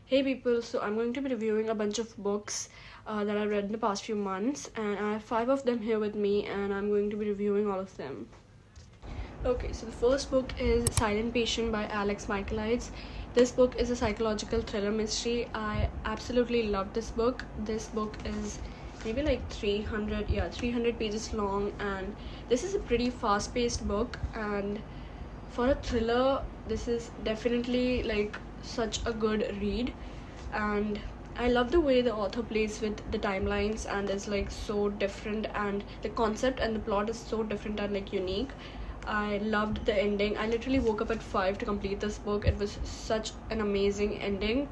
Hey people, so I'm going to be reviewing a bunch of books that I've read in the past few months, and I have 5 of them here with me, and I'm going to be reviewing all of them. Okay, so the first book is Silent Patient by Alex Michaelides. This book is a psychological thriller mystery. I absolutely love this book. This book is maybe like 300 pages long, and this is a pretty fast-paced book, and for a thriller this is definitely like such a good read. And I love the way the author plays with the timelines, and it's like so different, and the concept and the plot is so different and like unique. I loved the ending. I literally woke up at 5 to complete this book. It was such an amazing ending,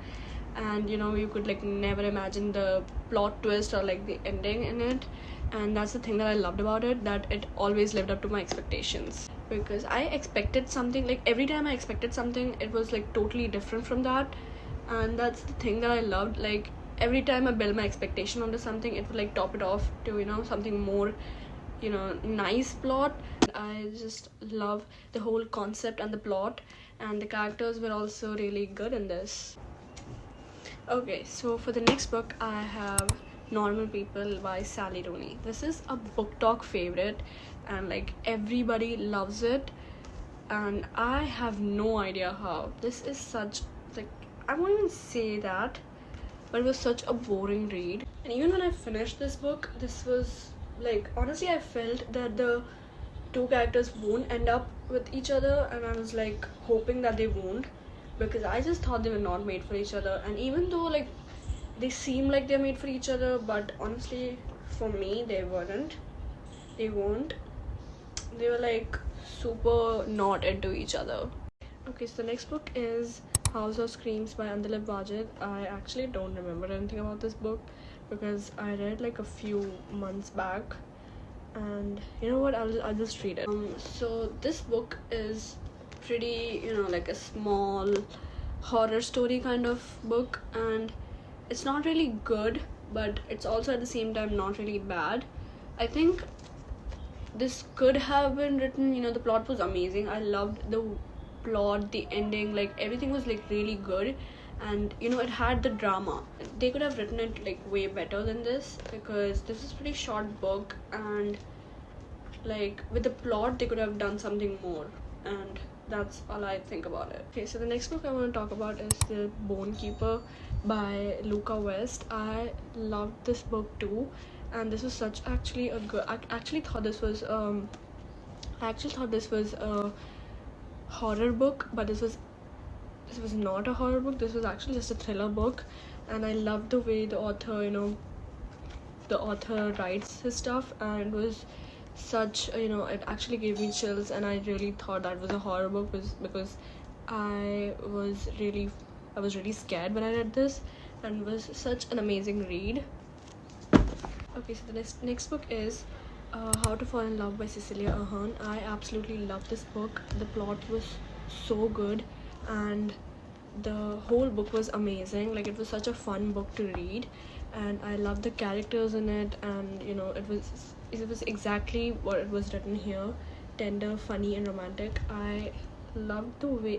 and you could like never imagine the plot twist or like the ending in it. And that's the thing that I loved about it, that it always lived up to my expectations, because I expected something, like every time I expected something it was like totally different from that. And that's the thing that I loved. Like every time I build my expectation onto something, it would like top it off to something more nice plot. I just love the whole concept and the plot, and the characters were also really good in this. Okay, so for the next book I have Normal People by Sally Rooney. This is a book talk favorite, and like everybody loves it, and I have no idea how. This is such, like, I won't even say that, but it was such a boring read. And even when I finished this book, this was like, honestly I felt that the two characters won't end up with each other, and I was like hoping that they won't, because I just thought they were not made for each other. And even though like they seem like they're made for each other, but honestly for me they weren't. They weren't. They were like super not into each other. Okay, so the next book is House of Screams by Andalib Wajid. I actually don't remember anything about this book because I read like a few months back, and you know what, I'll just read it. So this book is pretty, like a small horror story kind of book, and it's not really good, but it's also at the same time not really bad. I think this could have been written, the plot was amazing. I loved the plot, the ending, like everything was like really good. And it had the drama. They could have written it like way better than this, because this is a pretty short book, and like with the plot they could have done something more. And that's all I think about it. Okay, so the next book I want to talk about is The Bone Keeper by Luca West. I loved this book too, and this was such actually a good, I actually thought this was a horror book, but this was not a horror book. This was actually just a thriller book, and I loved the way the author writes his stuff, and it was such, it actually gave me chills, and I really thought that was a horror book, because I was really scared when I read this, and it was such an amazing read. Okay, so the next book is How to Fall in Love by Cecilia Ahern. I absolutely love this book. The plot was so good, and the whole book was amazing. Like it was such a fun book to read, and I loved the characters in it, and it was exactly what it was written here: tender, funny, and romantic. I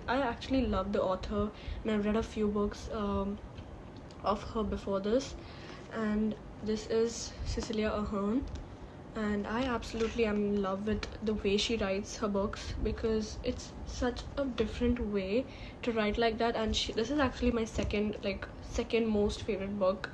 actually loved the author, and I've read a few books of her before this, and this is Cecilia Ahern, and I absolutely am in love with the way she writes her books, because it's such a different way to write like that. And this is actually my second most favorite book